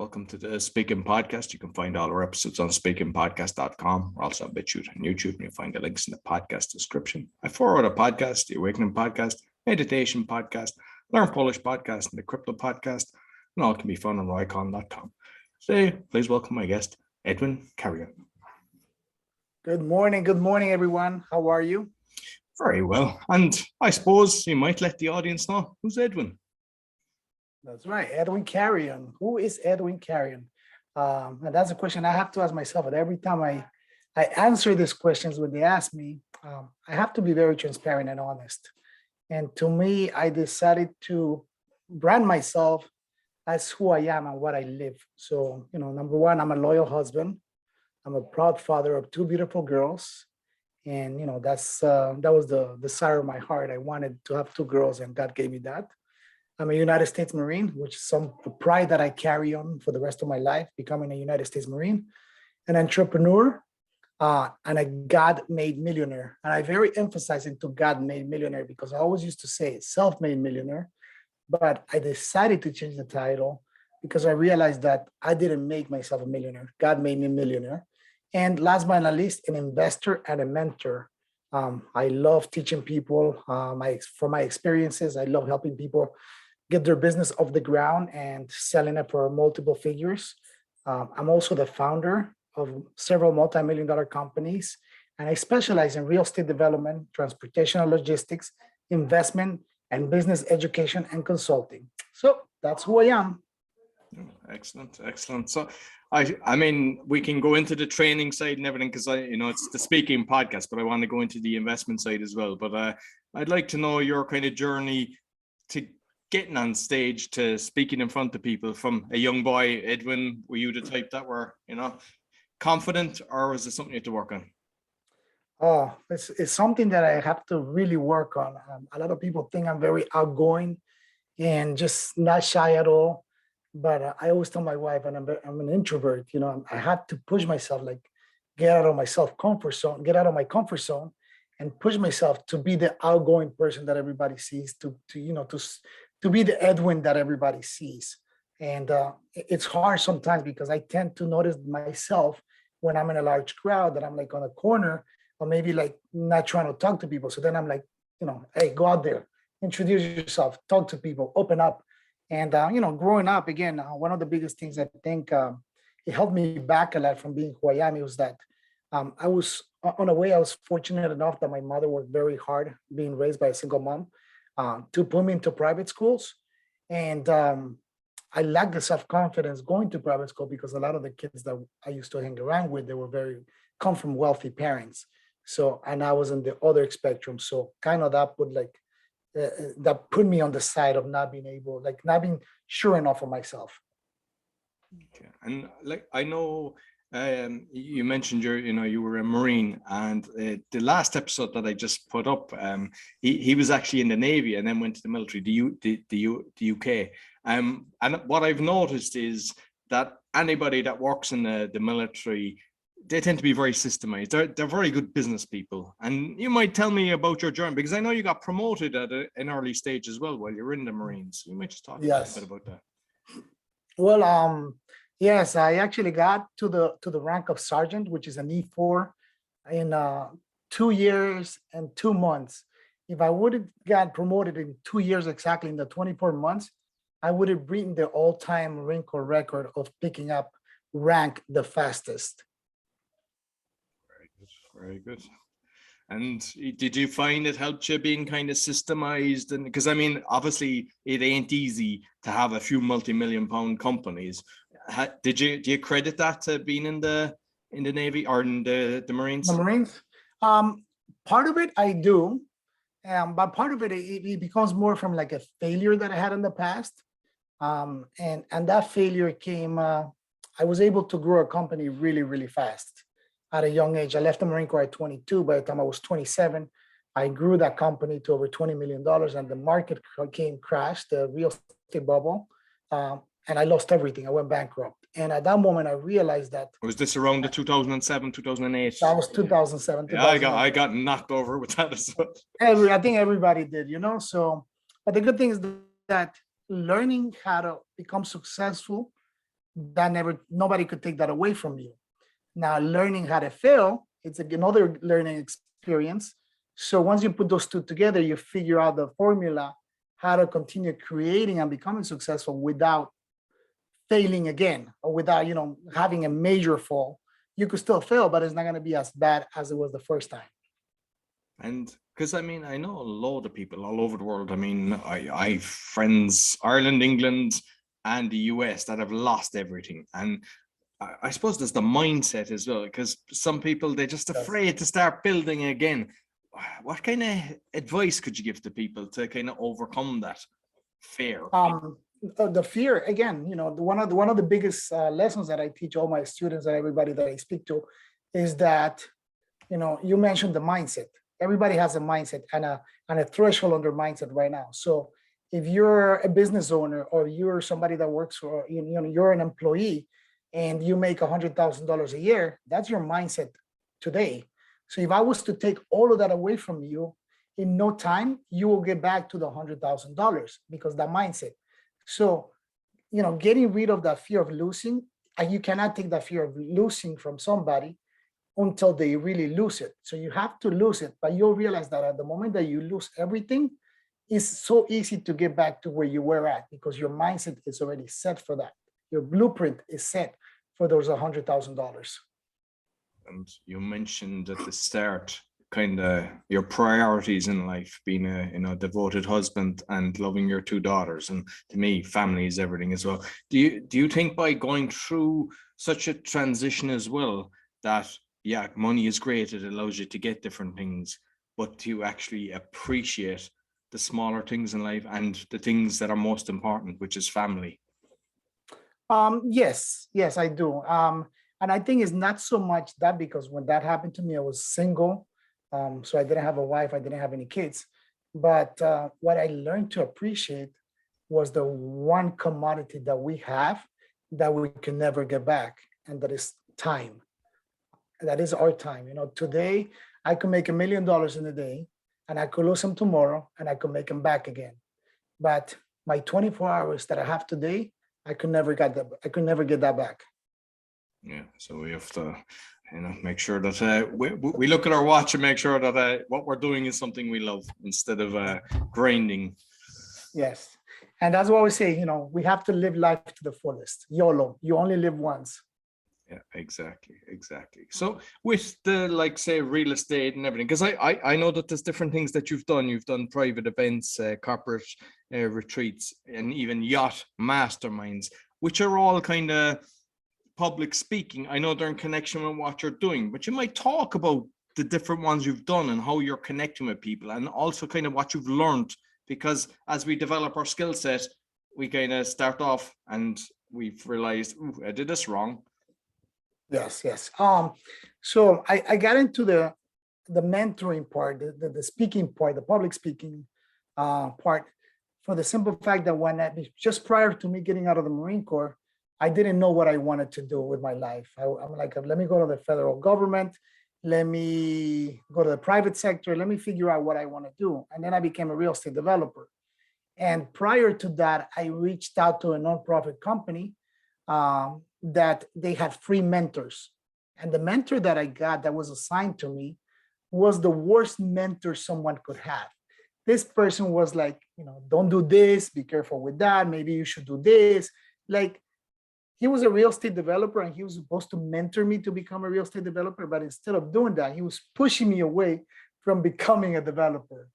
Welcome to the Speaking Podcast. You can find all our episodes on speakingpodcast.com. We're also on BitChute and YouTube, and you'll find the links in the podcast description. I forward a podcast, the Awakening Podcast, Meditation Podcast, Learn Polish Podcast, and the Crypto Podcast, and all can be found on roycon.com. Today, please welcome my guest, Edwin Carrion. Good morning, everyone. How are you? Very well. And I suppose you might let the audience know, who's Edwin? That's right, Edwin Carrion. Who is Edwin Carrion? And that's a question I have to ask myself. And every time I answer these questions when they ask me, I have to be very transparent and honest. And to me, I decided to brand myself as who I am and what I live. So, number one, I'm a loyal husband. I'm a proud father of two beautiful girls. And, that was the desire of my heart. I wanted to have two girls, and God gave me that. I'm a United States Marine, which is some pride that I carry on for the rest of my life, becoming a United States Marine, an entrepreneur, and a God-made millionaire. And I very emphasize into God-made millionaire because I always used to say self-made millionaire, but I decided to change the title because I realized that I didn't make myself a millionaire. God made me a millionaire. And last but not least, an investor and a mentor. I love teaching people from my experiences. I love helping people get their business off the ground and selling it for multiple figures. I'm also the founder of several multi-million-dollar companies, and I specialize in real estate development, transportation and logistics, investment, and business education and consulting. So that's who I am. Excellent. So I mean, we can go into the training side and everything because it's the speaking podcast, but I want to go into the investment side as well. But I'd like to know your kind of journey to getting on stage to speaking in front of people. From a young boy, Edwin, were you the type that were, confident, or was it something you had to work on? Oh, it's something that I have to really work on. A lot of people think I'm very outgoing and just not shy at all. But I always tell my wife, and I'm an introvert, I had to push myself, like get out of my comfort zone and push myself to be the outgoing person that everybody sees, to be the Edwin that everybody sees. And it's hard sometimes because I tend to notice myself when I'm in a large crowd that I'm like on a corner or maybe like not trying to talk to people. So then I'm like, hey, go out there, introduce yourself, talk to people, open up. And, growing up, again, one of the biggest things I think it held me back a lot from being who I am. It was that I was fortunate enough that my mother worked very hard being raised by a single mom to put me into private schools. And I lacked the self-confidence going to private school because a lot of the kids that I used to hang around with, come from wealthy parents. So, and I was on the other spectrum. So kind of that put me on the side of not being sure enough of myself. Okay. And I know you mentioned you were a Marine, and the last episode that I just put up, he was actually in the Navy and then went to the military, the UK. And what I've noticed is that anybody that works in the military, they tend to be very systemized. They're very good business people. And you might tell me about your journey, because I know you got promoted at an early stage as well while you're in the Marines. You might just talk a little bit about that. Well, yes, I actually got to the rank of sergeant, which is an E4, in 2 years and 2 months. If I would have got promoted in 2 years exactly, in the 24 months, I would have beaten the all-time Marine Corps record of picking up rank the fastest. Very good. And did you find it helped you being kind of systemized? And because I mean, obviously, it ain't easy to have a few multi-million-pound companies. Do you credit that to being in the Navy or in the Marines? The Marines, part of it I do, but part of it becomes more from like a failure that I had in the past, and that failure came. I was able to grow a company really, really fast at a young age. I left the Marine Corps at 22. By the time I was 27, I grew that company to over $20 million, and the market crashed, the real estate bubble, and I lost everything. I went bankrupt. And at that moment, I realized that. Was this around the 2007, 2008? That was 2007. Yeah, I got knocked over with that as well. I think everybody did, So, but the good thing is that learning how to become successful nobody could take that away from you. Now, learning how to fail, it's another learning experience. So once you put those two together, you figure out the formula, how to continue creating and becoming successful without failing again, or without, having a major fall. You could still fail, but it's not going to be as bad as it was the first time. And because I mean, I know a lot of people all over the world. I mean, I've friends, Ireland, England, and the US that have lost everything. And I suppose there's the mindset as well, because some people, they're just afraid to start building again. What kind of advice could you give to people to kind of overcome that fear? The fear, again, one of the biggest lessons that I teach all my students and everybody that I speak to is that, you mentioned the mindset. Everybody has a mindset and a threshold on their mindset right now. So if you're a business owner, or you're somebody that works for, you're an employee and you make $100,000 a year, that's your mindset today. So if I was to take all of that away from you, in no time, you will get back to the $100,000, because that mindset. So, getting rid of that fear of losing, and you cannot take that fear of losing from somebody until they really lose it. So you have to lose it, but you'll realize that at the moment that you lose everything, it's so easy to get back to where you were at, because your mindset is already set for that. Your blueprint is set for those $100,000. And you mentioned at the start, kind of your priorities in life, being a devoted husband and loving your two daughters, and to me, family is everything as well. Do you think by going through such a transition as well, that money is great, it allows you to get different things, but to actually appreciate the smaller things in life and the things that are most important, which is family? Yes, I do. And I think it's not so much that, because when that happened to me, I was single. So I didn't have a wife, I didn't have any kids. But what I learned to appreciate was the one commodity that we have that we can never get back, and that is time. That is our time. Today I could make $1 million in a day, and I could lose them tomorrow, and I could make them back again. But my 24 hours that I have today, I could never get that back. Yeah, so we have to, make sure that we look at our watch and make sure that what we're doing is something we love, instead of grinding. Yes, and that's what we say. We have to live life to the fullest. YOLO. You only live once. Yeah, exactly. So with the, say, real estate and everything, because I know that there's different things that you've done. You've done private events, corporate retreats, and even yacht masterminds, which are all kind of public speaking. I know they're in connection with what you're doing, but you might talk about the different ones you've done and how you're connecting with people, and also kind of what you've learned, because as we develop our skill set, we kind of start off and we've realized, I did this wrong. Yes. So I got into the mentoring part, the speaking part, the public speaking part, for the simple fact that just prior to me getting out of the Marine Corps, I didn't know what I wanted to do with my life. I'm like, let me go to the federal government, let me go to the private sector, let me figure out what I want to do. And then I became a real estate developer. And prior to that, I reached out to a nonprofit company that they had free mentors. And the mentor that I got that was assigned to me was the worst mentor someone could have. This person was like, don't do this, be careful with that, maybe you should do this. Like, he was a real estate developer and he was supposed to mentor me to become a real estate developer. But instead of doing that, he was pushing me away from becoming a developer.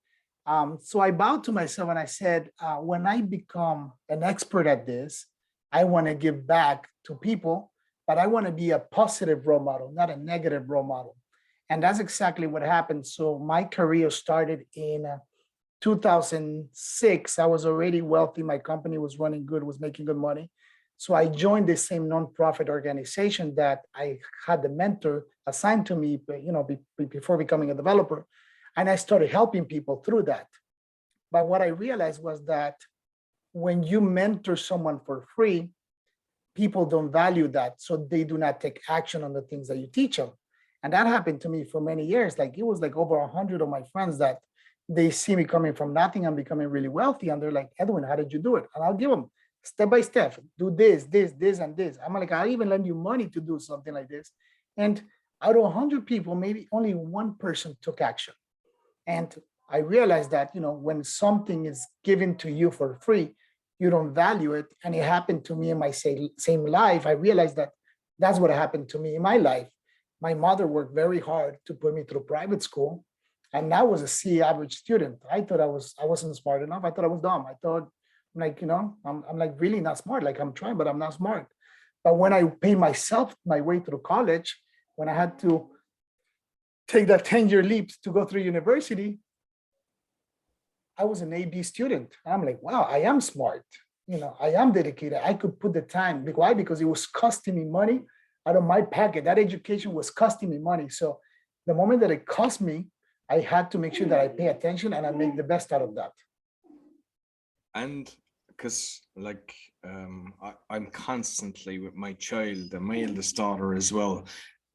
So I bowed to myself and I said, when I become an expert at this, I want to give back to people, but I want to be a positive role model, not a negative role model. And that's exactly what happened. So my career started in 2006. I was already wealthy. My company was running good, was making good money. So I joined the same nonprofit organization that I had the mentor assigned to me, before becoming a developer. And I started helping people through that. But what I realized was that when you mentor someone for free, people don't value that. So they do not take action on the things that you teach them. And that happened to me for many years. Like, it was like over 100 of my friends that they see me coming from nothing and becoming really wealthy. And they're like, Edwin, how did you do it? And I'll give them step by step, do this, and this. I'm like, I'll even lend you money to do something like this. And out of 100 people, maybe only one person took action. And I realized that, when something is given to you for free, you don't value it. And it happened to me in my same life. I realized that that's what happened to me in my life. My mother worked very hard to put me through private school. And I was a C average student. I thought I wasn't smart enough. I thought I was dumb. I thought, I'm like really not smart. Like I'm trying, but I'm not smart. But when I paid myself my way through college, when I had to take that 10-year leap to go through university, I was an A/B student. I'm like, wow, I am smart. I am dedicated. I could put the time. Why? Because it was costing me money out of my pocket. That education was costing me money. So the moment that it cost me, I had to make sure that I pay attention and I make the best out of that. And because I'm constantly with my child and my eldest daughter as well,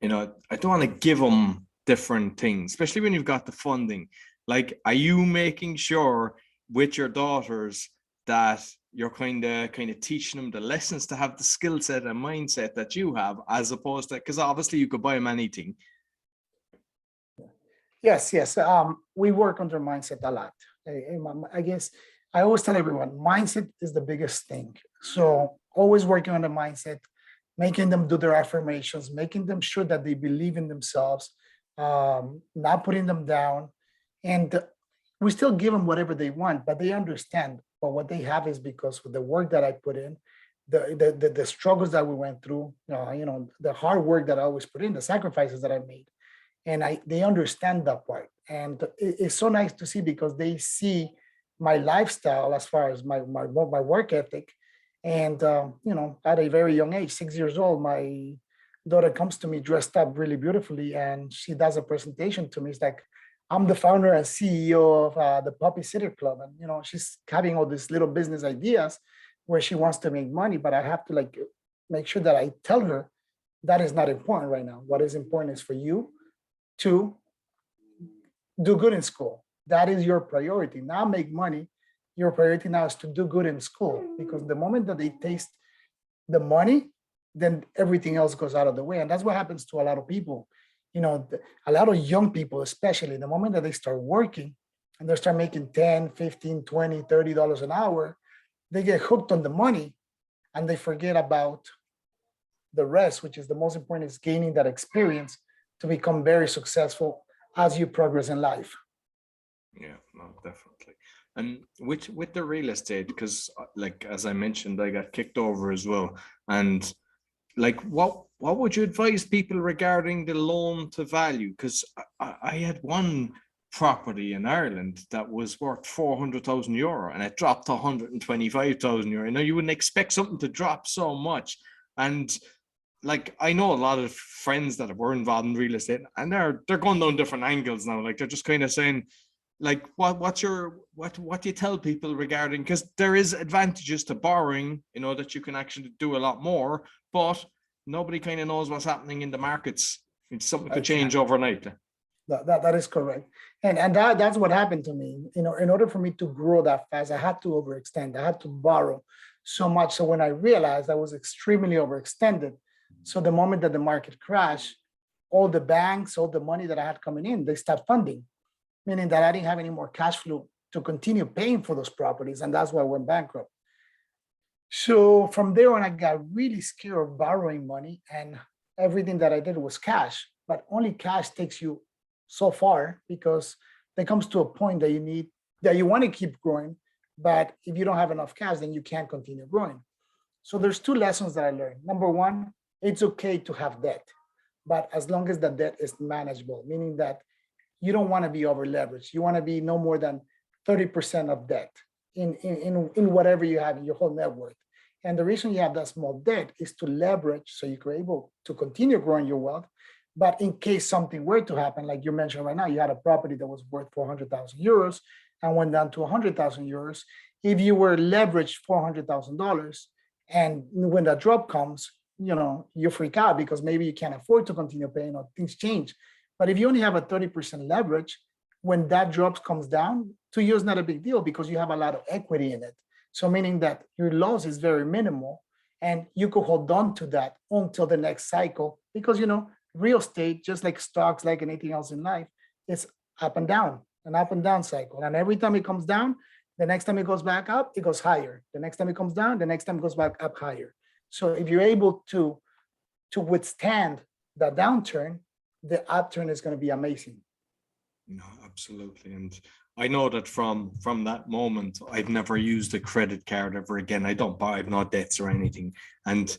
I don't want to give them different things, especially when you've got the funding. Like, are you making sure with your daughters that you're kind of teaching them the lessons to have the skill set and mindset that you have, as opposed to, because obviously you could buy them anything? Yes. We work on their mindset a lot. I guess I always tell everyone, mindset is the biggest thing. So always working on the mindset, making them do their affirmations, making them sure that they believe in themselves, not putting them down. And we still give them whatever they want, but they understand. But what they have is because of the work that I put in, the struggles that we went through, the hard work that I always put in, the sacrifices that I made. And they understand that part. And it's so nice to see, because they see my lifestyle as far as my work ethic. And, at a very young age, 6 years old, my daughter comes to me dressed up really beautifully, and she does a presentation to me. It's like, I'm the founder and CEO of the Puppy Sitter Club. And, she's having all these little business ideas where she wants to make money, but I have to make sure that I tell her that is not important right now. What is important is for you to do good in school. That is your priority. Now make money. Your priority now is to do good in school, because the moment that they taste the money, then everything else goes out of the way. And that's what happens to a lot of people. A lot of young people, especially the moment that they start working and they start making 10, 15, 20, $30 an hour, they get hooked on the money and they forget about the rest, which is the most important, is gaining that experience to become very successful as you progress in life. Yeah, no, definitely. And with the real estate, because as I mentioned, I got kicked over as well. And what would you advise people regarding the loan to value? Because I had one property in Ireland that was worth 400,000 euro and it dropped to 125,000 euro. You wouldn't expect something to drop so much. And I know a lot of friends that were involved in real estate, and they're going down different angles now. They're just kind of saying, what do you tell people regarding, because there is advantages to borrowing, that you can actually do a lot more, but nobody kind of knows what's happening in the markets. Something could change overnight. That is correct. And that's what happened to me. In order for me to grow that fast, I had to overextend. I had to borrow so much. So when I realized I was extremely overextended, so the moment that the market crashed, all the banks, all the money that I had coming in, they stopped funding, meaning that I didn't have any more cash flow to continue paying for those properties. And that's why I went bankrupt. So from there on, I got really scared of borrowing money, and everything that I did was cash. But only cash takes you so far, because there comes to a point that you want to keep growing. But if you don't have enough cash, then you can't continue growing. So there's two lessons that I learned. Number one, it's okay to have debt, but as long as the debt is manageable, meaning that you don't want to be over leveraged. You want to be no more than 30% of debt in whatever you have in your whole net worth. And the reason you have that small debt is to leverage, so you're able to continue growing your wealth. But in case something were to happen, like you mentioned right now, you had a property that was worth 400,000 euros and went down to 100,000 euros. If you were leveraged $400,000, and when that drop comes, you freak out because maybe you can't afford to continue paying, or things change. But if you only have a 30% leverage, when that drop comes down, to you is not a big deal because you have a lot of equity in it. So meaning that your loss is very minimal and you could hold on to that until the next cycle because, real estate, just like stocks, like anything else in life, it's up and down, an up and down cycle. And every time it comes down, the next time it goes back up, it goes higher. The next time it comes down, the next time it goes back up higher. So if you're able to withstand the downturn, the upturn is going to be amazing. No, absolutely. And I know that from that moment, I've never used a credit card ever again. I don't buy, I've no debts or anything. And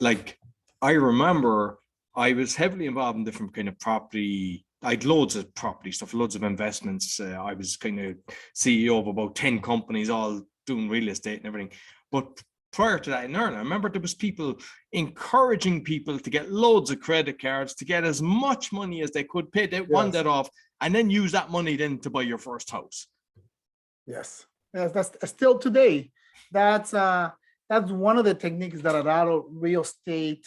like, I remember I was heavily involved in different kind of property. I had loads of property stuff, loads of investments. I was kind of CEO of about 10 companies, all doing real estate and everything. But prior to that in Ireland, I remember there was people encouraging people to get loads of credit cards, to get as much money as they could, pay that one debt off, and then use that money then to buy your first house. Yes, that's still today. That's one of the techniques that a lot of real estate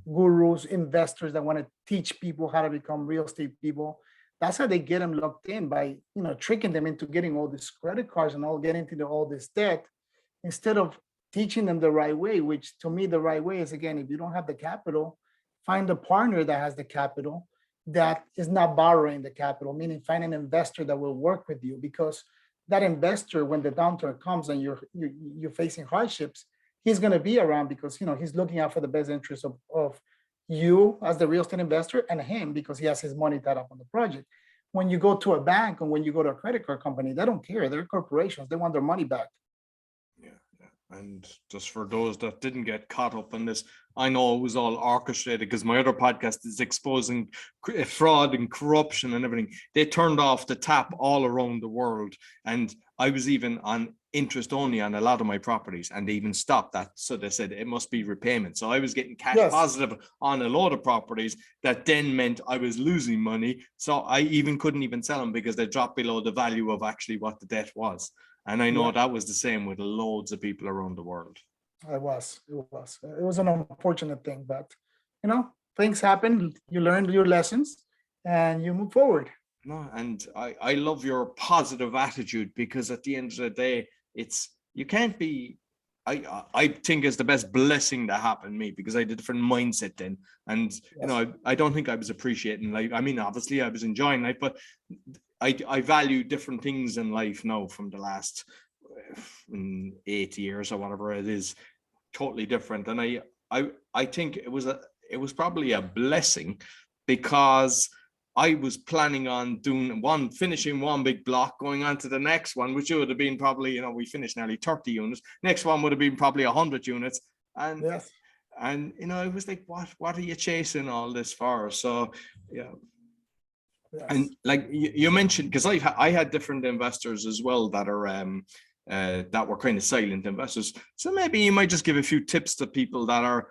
gurus, investors that want to teach people how to become real estate people. That's how they get them locked in by tricking them into getting all these credit cards and all getting into all this debt instead of teaching them the right way. Which to me, the right way is, again, if you don't have the capital, find a partner that has the capital, that is not borrowing the capital, meaning find an investor that will work with you, because that investor, when the downturn comes and you're facing hardships, he's going to be around because he's looking out for the best interest of you as the real estate investor and him because he has his money tied up on the project. When you go to a bank and when you go to a credit card company, they don't care. They're corporations. They want their money back. Yeah. And just for those that didn't get caught up in this, I know it was all orchestrated because my other podcast is exposing fraud and corruption and everything. They turned off the tap all around the world. And I was even on interest only on a lot of my properties, and they even stopped that. So they said it must be repayment. So I was getting cash positive on a lot of properties. That then meant I was losing money. So I even couldn't even sell them because they dropped below the value of actually what the debt was. And I know that was the same with loads of people around the world. It was an unfortunate thing, but things happen. You learn your lessons and you move forward. No, and I love your positive attitude, because at the end of the day, you can't be. I think it's the best blessing that happened to me, because I had a different mindset then, and I don't think I was appreciating life. I mean, obviously I was enjoying life, but I value different things in life now from the last 8 years or whatever it is, totally different. And I think it was probably a blessing, because I was planning on finishing one big block, going on to the next one, which would have been probably, we finished nearly 30 units. Next one would have been probably 100 units. And, and it was like, what are you chasing all this for? So, yeah. Yes. And like you mentioned, because I had different investors as well that are, that were kind of silent investors. So maybe you might just give a few tips to people that are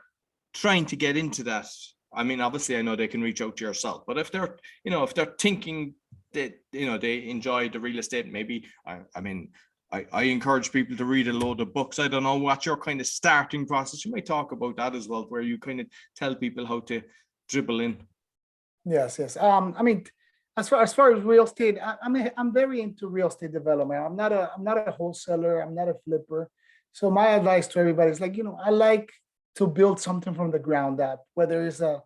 trying to get into that. I mean, obviously, I know they can reach out to yourself, but if they're thinking that, they enjoy the real estate, maybe, I encourage people to read a load of books. I don't know what's your kind of starting process. You might talk about that as well, where you kind of tell people how to dribble in. Yes. I mean, as far as real estate, I'm very into real estate development. I'm not a wholesaler. I'm not a flipper. So my advice to everybody is, I like to build something from the ground up, whether it's a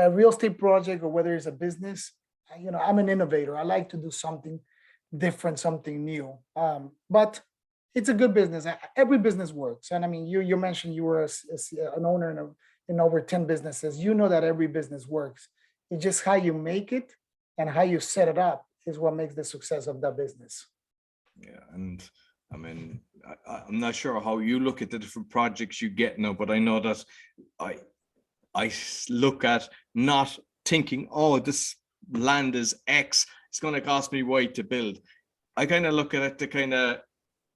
real estate project or whether it's a business. I'm an innovator. I like to do something different, something new. But it's a good business. Every business works. And I mean, you mentioned you were an owner in over 10 businesses. You know that every business works. It's just how you make it and how you set it up is what makes the success of that business. Yeah, and I mean, I'm not sure how you look at the different projects you get now, but I know that I look at not thinking, oh, this land is X, it's going to cost me Y to build. I kind of look at it to kind of,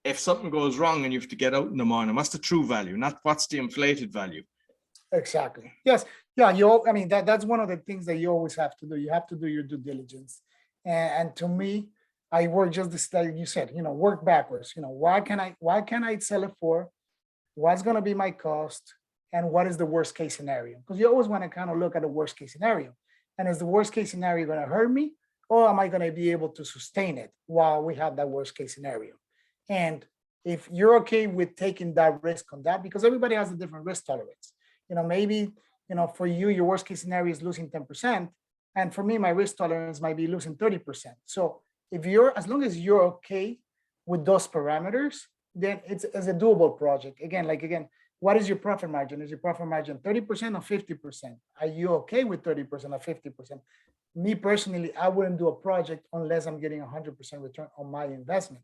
if something goes wrong and you have to get out in the morning, what's the true value, not what's the inflated value. Exactly. Yes. Yeah. That's one of the things that you always have to do. You have to do your due diligence. And to me, I work just this, like you said, work backwards. Why can I sell it for? What's going to be my cost? And what is the worst case scenario? Because you always want to kind of look at the worst case scenario. And is the worst case scenario going to hurt me? Or am I going to be able to sustain it while we have that worst case scenario? And if you're okay with taking that risk on that, because everybody has a different risk tolerance. Maybe, for you, your worst case scenario is losing 10%. And for me, my risk tolerance might be losing 30%. So as long as you're okay with those parameters, then it's a doable project. Again, what is your profit margin? Is your profit margin 30% or 50%? Are you okay with 30% or 50%? Me personally, I wouldn't do a project unless I'm getting 100% return on my investment.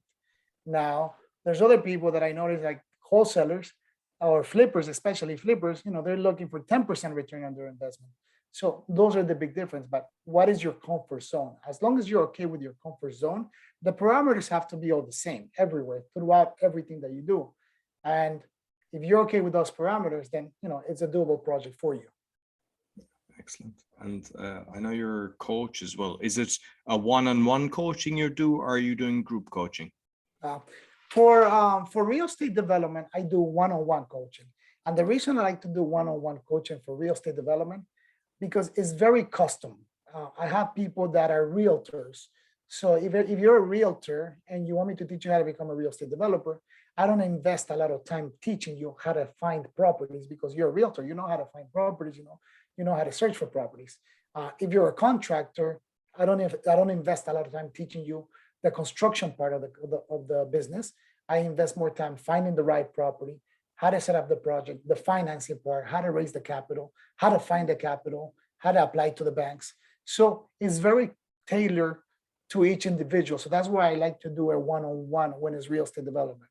Now, there's other people that I notice, like wholesalers or flippers, especially flippers, they're looking for 10% return on their investment. So those are the big difference. But what is your comfort zone? As long as you're okay with your comfort zone, the parameters have to be all the same everywhere throughout everything that you do. And if you're okay with those parameters, then it's a doable project for you. Excellent. And I know you're a coach as well. Is it a one-on-one coaching you do, or are you doing group coaching? For real estate development, I do one-on-one coaching. And the reason I like to do one-on-one coaching for real estate development, because it's very custom. I have people that are realtors. So if you're a realtor and you want me to teach you how to become a real estate developer, I don't invest a lot of time teaching you how to find properties, because you're a realtor, you know how to find properties, you know how to search for properties. If you're a contractor, I don't invest a lot of time teaching you the construction part of the business. I invest more time finding the right property, how to set up the project, the financing part, how to raise the capital, how to find the capital, how to apply to the banks. So it's very tailored to each individual. So that's why I like to do a one-on-one when it's real estate development.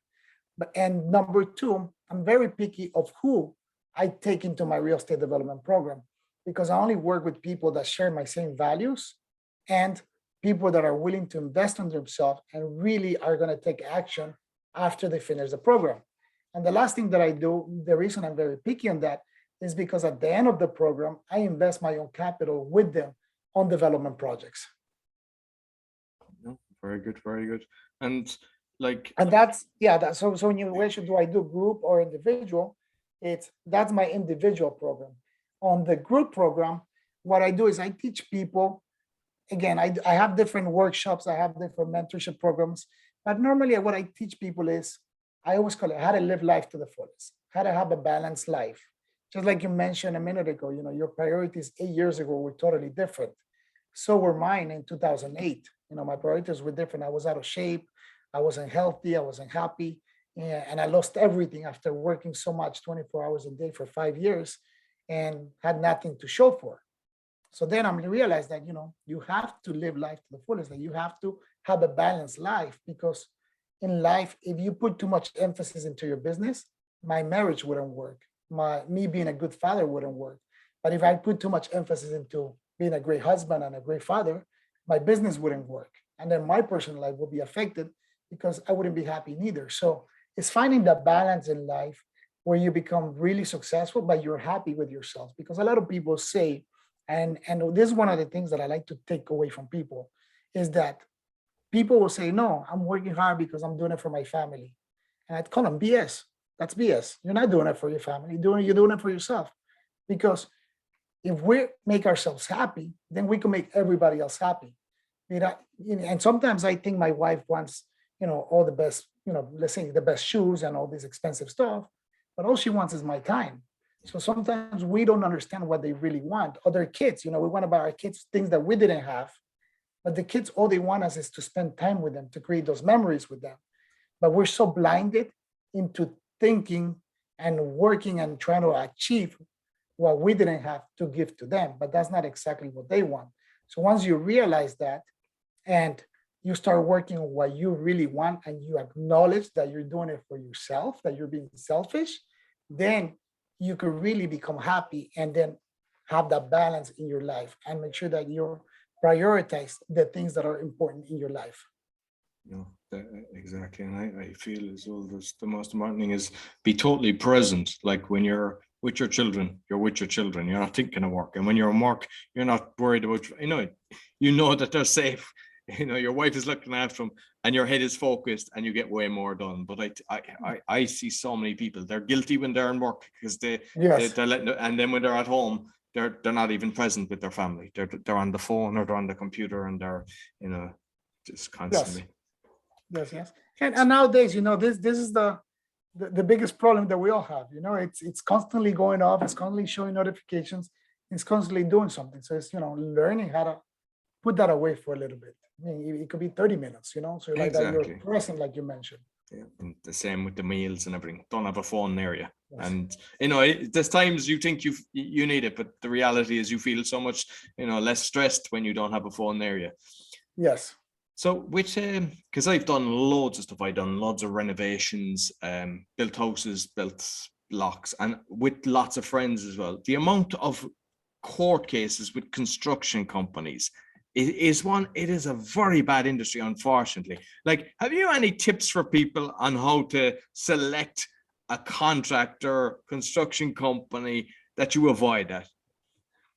And number two, I'm very picky of who I take into my real estate development program, because I only work with people that share my same values and people that are willing to invest in themselves and really are going to take action after they finish the program. And the last thing that I do, the reason I'm very picky on that, is because at the end of the program, I invest my own capital with them on development projects. Very good, very good. And so when you question, do I do group or individual? That's my individual program. On the group program, what I do is I teach people. Again, I have different workshops, I have different mentorship programs, but normally what I teach people is, I always call it how to live life to the fullest, how to have a balanced life. Just like you mentioned a minute ago, your priorities 8 years ago were totally different. So were mine in 2008. My priorities were different. I was out of shape, I wasn't healthy, I wasn't happy, and I lost everything after working so much, 24 hours a day for 5 years, and had nothing to show for. So then I realized that, you have to live life to the fullest, that you have to have a balanced life, because in life, if you put too much emphasis into your business, my marriage wouldn't work. Me being a good father wouldn't work. But if I put too much emphasis into being a great husband and a great father, my business wouldn't work. And then my personal life will be affected, because I wouldn't be happy neither. So it's finding the balance in life where you become really successful, but you're happy with yourself. Because a lot of people say, and this is one of the things that I like to take away from people, is that people will say, no, I'm working hard because I'm doing it for my family. And I'd call them BS. That's BS. You're not doing it for your family. You're doing it for yourself. Because if we make ourselves happy, then we can make everybody else happy. And sometimes I think my wife wants, all the best, let's say the best shoes and all this expensive stuff, but all she wants is my time. So sometimes we don't understand what they really want. Other kids, we want to buy our kids things that we didn't have, but the kids, all they want us is to spend time with them, to create those memories with them. But we're so blinded into thinking and working and trying to achieve what we didn't have to give to them, but that's not exactly what they want. So once you realize that, and you start working on what you really want, and you acknowledge that you're doing it for yourself, that you're being selfish, then you could really become happy, and then have that balance in your life, and make sure that you prioritize the things that are important in your life. Exactly. And I feel as well, the most important thing is be totally present. Like when you're with your children, you're with your children, you're not thinking of work. And when you're in work, you're not worried about, you know that they're safe. Your wife is looking after them, and your head is focused, and you get way more done. But I see so many people, they're guilty when they're in work, because they're letting, and then when they're at home, they're not even present with their family. They're on the phone, or they're on the computer, and they're just constantly. Yes. And nowadays, this is the biggest problem that we all have. It's constantly going off, it's constantly showing notifications, it's constantly doing something. So it's learning how to put that away for a little bit. I mean, it could be 30 minutes, so like that you're Exactly. present, like you mentioned. Yeah, and the same with the meals and everything. Don't have a phone near you. Yes. And there's times you think you need it, but the reality is you feel so much less stressed when you don't have a phone near you. Yes. So which because I've done loads of stuff. I've done loads of renovations, built houses, built blocks, and with lots of friends as well. The amount of court cases with construction companies it is a very bad industry, unfortunately. Like, have you any tips for people on how to select a contractor, construction company that you avoid that?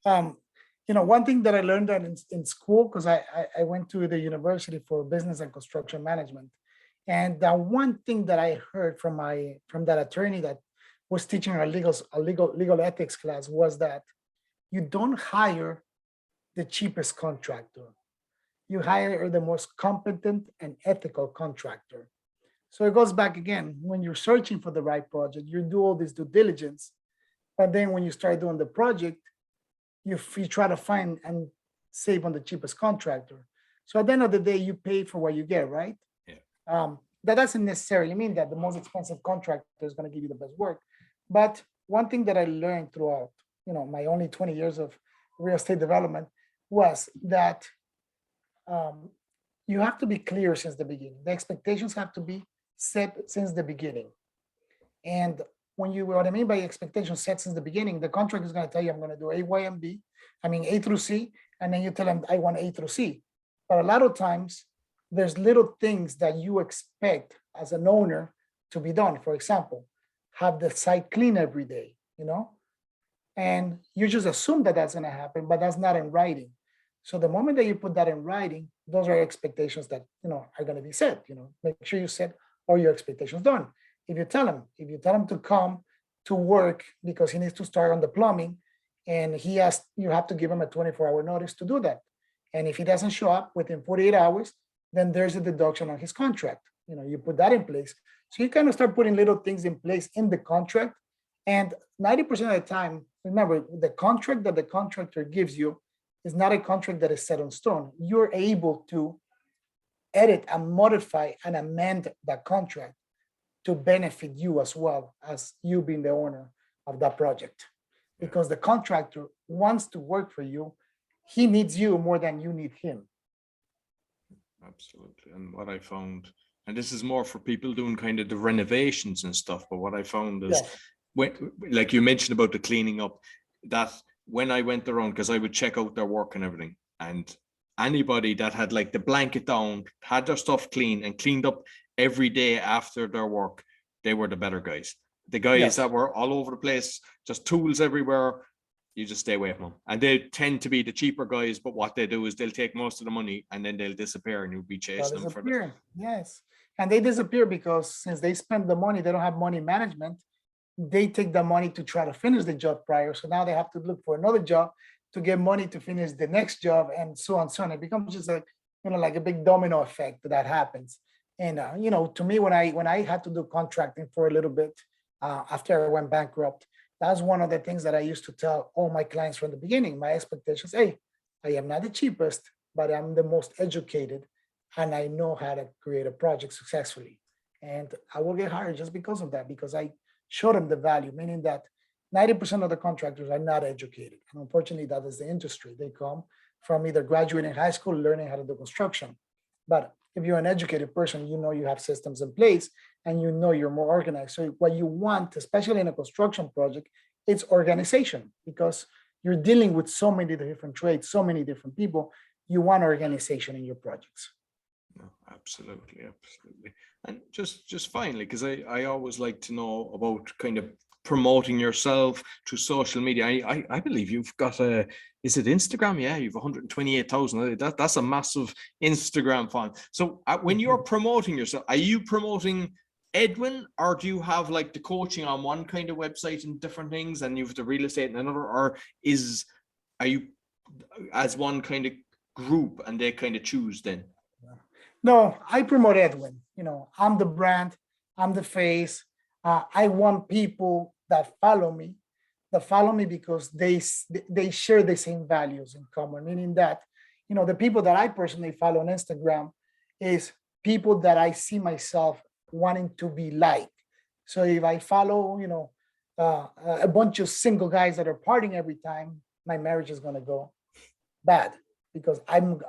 One thing that I learned that in school, because I went to the University for Business and Construction Management. And the one thing that I heard from that attorney that was teaching our legal ethics class was that you don't hire the cheapest contractor. You hire the most competent and ethical contractor. So it goes back again, when you're searching for the right project, you do all this due diligence, but then when you start doing the project, you try to find and save on the cheapest contractor. So at the end of the day, you pay for what you get, right? Yeah. That doesn't necessarily mean that the most expensive contractor is going to give you the best work. But one thing that I learned throughout, my only 20 years of real estate development was that you have to be clear since the beginning. The expectations have to be set since the beginning. And what I mean by expectations set since the beginning, the contract is going to tell you, I'm going to do A, Y, and B. I mean, A through C. And then you tell them, I want A through C. But a lot of times, there's little things that you expect as an owner to be done. For example, have the site clean every day, and you just assume that that's going to happen, but that's not in writing. So the moment that you put that in writing, those are expectations that are going to be set. Make sure you set all your expectations done. If you tell him to come to work because he needs to start on the plumbing, and you have to give him a 24-hour notice to do that. And if he doesn't show up within 48 hours, then there's a deduction on his contract. You put that in place. So you kind of start putting little things in place in the contract. And 90% of the time, remember, the contract that the contractor gives you is not a contract that is set on stone. You're able to edit and modify and amend that contract to benefit you as well as you being the owner of that project. Because the contractor wants to work for you. He needs you more than you need him. Absolutely. And what I found, and this is more for people doing kind of the renovations and stuff, but what I found is when, like you mentioned about the cleaning up, that when I went around, because I would check out their work and everything, and anybody that had like the blanket down, had their stuff clean and cleaned up every day after their work, they were the better guys. The guys that were all over the place, just tools everywhere, you just stay away from them. And they tend to be the cheaper guys, but what they do is they'll take most of the money and then they'll disappear and you'll be chasing them for the... Yes. And they disappear because since they spend the money, they don't have money management. They take the money to try to finish the job prior. So now they have to look for another job to get money to finish the next job, and so on, so on. It becomes just like a big domino effect that happens. And, to me, when I had to do contracting for a little bit after I went bankrupt, that's one of the things that I used to tell all my clients from the beginning. My expectations, hey, I am not the cheapest, but I'm the most educated, and I know how to create a project successfully. And I will get hired just because of that, because I showed them the value, meaning that 90% of the contractors are not educated. And unfortunately, that is the industry. They come from either graduating high school, learning how to do construction. But if you're an educated person, you have systems in place and you're more organized. So what you want, especially in a construction project, it's organization, because you're dealing with so many different trades, so many different people. You want organization in your projects. No, absolutely. And just finally, because I always like to know about kind of promoting yourself through social media. I believe you've got is it Instagram? Yeah, you've 128,000. That's a massive Instagram fan. So when you're promoting yourself, are you promoting Edwin, or do you have like the coaching on one kind of website and different things, and you've the real estate in another, or are you as one kind of group and they kind of choose then? No, I promote Edwin. I'm the brand, I'm the face. I want people that follow me because they share the same values in common, meaning that, the people that I personally follow on Instagram is people that I see myself wanting to be like. So if I follow, a bunch of single guys that are partying every time, my marriage is going to go bad because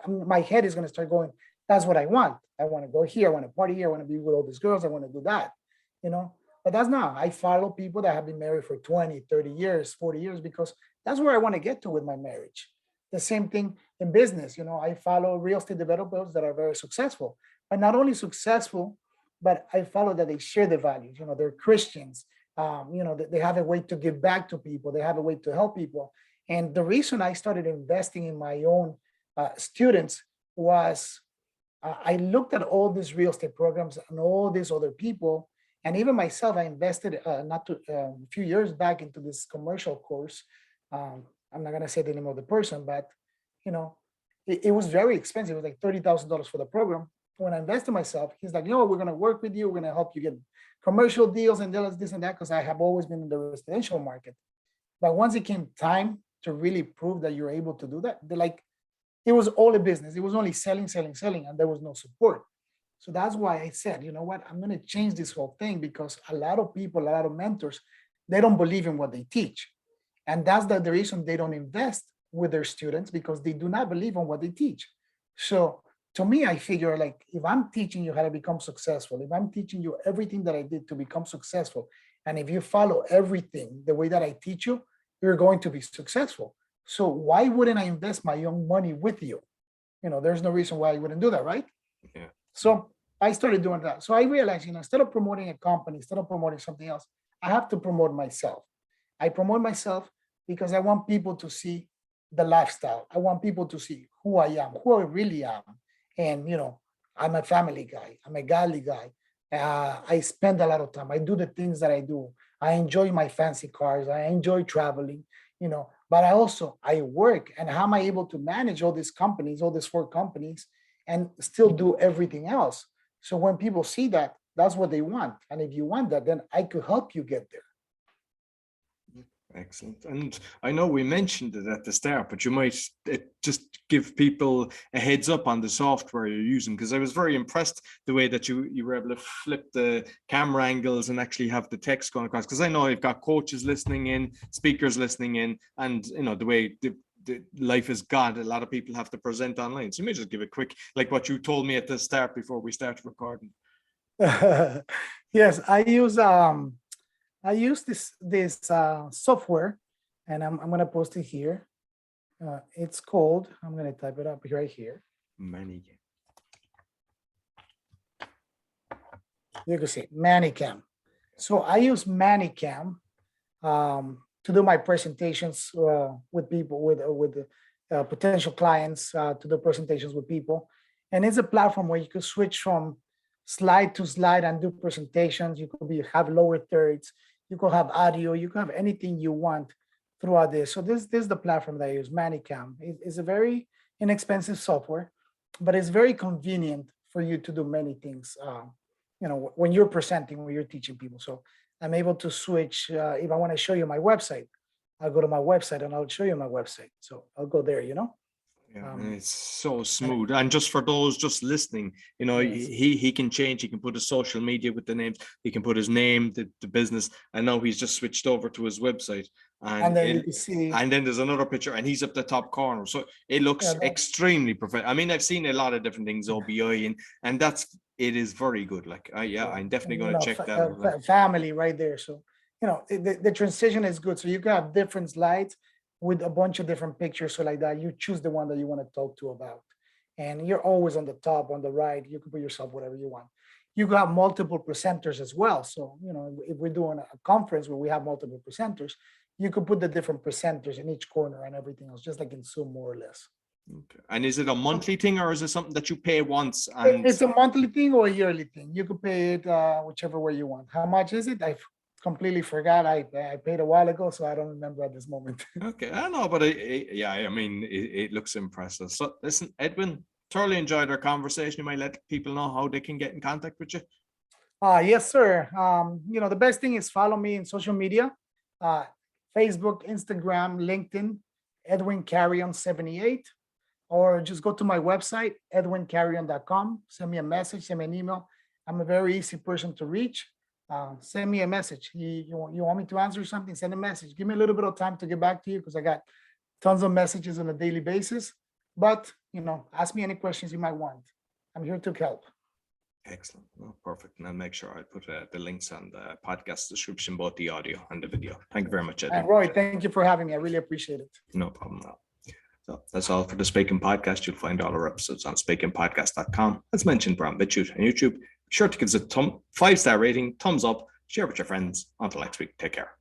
my head is going to start going, that's what I want. I want to go here. I want to party here. I want to be with all these girls. I want to do that, you know, but that's not. I follow people that have been married for 20, 30 years, 40 years, because that's where I want to get to with my marriage. The same thing in business. I follow real estate developers that are very successful, but not only successful, but I follow that they share the values. They're Christians. They have a way to give back to people. They have a way to help people. And the reason I started investing in my own students was I looked at all these real estate programs and all these other people, and even myself. I invested a few years back into this commercial course. I'm not gonna say the name of the person, but you know, it was very expensive. It was like $30,000 for the program. When I invested myself, he's like, "No, we're gonna work with you. We're gonna help you get commercial deals and this and that," because I have always been in the residential market. But once it came time to really prove that you're able to do that, they're like, it was all a business. It was only selling, selling, selling, and there was no support. So that's why I said, you know what, I'm going to change this whole thing because a lot of people, a lot of mentors, they don't believe in what they teach. And that's the reason they don't invest with their students because they do not believe in what they teach. So to me, I figure like if I'm teaching you how to become successful, if I'm teaching you everything that I did to become successful, and if you follow everything the way that I teach you, you're going to be successful. So why wouldn't I invest my own money with you? There's no reason why I wouldn't do that, right? Yeah. So I started doing that. So I realized, instead of promoting a company, instead of promoting something else, I have to promote myself. I promote myself because I want people to see the lifestyle. I want people to see who I am, who I really am. And, I'm a family guy. I'm a godly guy. I spend a lot of time. I do the things that I do. I enjoy my fancy cars. I enjoy traveling, but I work. And how am I able to manage all these companies, all these four companies, and still do everything else? So when people see that, that's what they want. And if you want that, then I could help you get there. Excellent. And I know we mentioned it at the start, but you might just give people a heads up on the software you're using, because I was very impressed the way that you were able to flip the camera angles and actually have the text going across. Because I know you've got coaches listening in, speakers listening in, and the way the life is gone, a lot of people have to present online. So you may just give a quick, like what you told me at the start before we started recording. Yes, I use this software, and I'm going to post it here. It's called, I'm going to type it up right here. Mannequin. You can see Manicam. So I use Manicam to do my presentations with people, with potential clients, to do presentations with people. And it's a platform where you can switch from slide to slide and do presentations. You could have lower thirds. You could have audio. You can have anything you want throughout this. So this is the platform that I use, Manicam. It's a very inexpensive software, but it's very convenient for you to do many things. When you're presenting, when you're teaching people. So I'm able to switch. If I want to show you my website, I'll go to my website and I'll show you my website. So I'll go there. Yeah, and it's so smooth. And just for those just listening, Yes. he can change. He can put his social media with the names. He can put his name, the business. I know he's just switched over to his website, And then you can see. and then there's another picture, and he's up the top corner. So it looks extremely professional. I mean, I've seen a lot of different things, OBI, and it is very good. Like, I'm definitely going to check that out. Family right there. So the transition is good. So you can have different slides with a bunch of different pictures. So like that, you choose the one that you want to talk to about. And you're always on the top, on the right. You can put yourself whatever you want. You can have multiple presenters as well. So, if we're doing a conference where we have multiple presenters, you could put the different presenters in each corner and everything else, just like in Zoom, more or less. Okay. And is it a monthly thing, or is it something that you pay once? And it's a monthly thing or a yearly thing. You could pay it whichever way you want. How much is it? I completely forgot. I paid a while ago, so I don't remember at this moment. Okay, I know, but I mean, it looks impressive. So listen, Edwin, thoroughly enjoyed our conversation. You might let people know how they can get in contact with you. Yes, sir. The best thing is follow me in social media, uh, Facebook, Instagram, LinkedIn, Edwin Carrion 78, or just go to my website, edwincarrion.com. Send me a message, send me an email. I'm a very easy person to reach. Send me a message. You want me to answer something? Send a message. Give me a little bit of time to get back to you because I got tons of messages on a daily basis. But ask me any questions you might want. I'm here to help. Excellent. Oh, perfect. And I'll make sure I put the links on the podcast description, both the audio and the video. Thank you very much, Edwin. And Roy, thank you for having me. I really appreciate it. No problem at all. So that's all for the Speaking Podcast. You'll find all our episodes on speakingpodcast.com. As mentioned, we're on BitChute and YouTube. Be sure to give us a 5-star rating, thumbs up, share with your friends. Until next week, take care.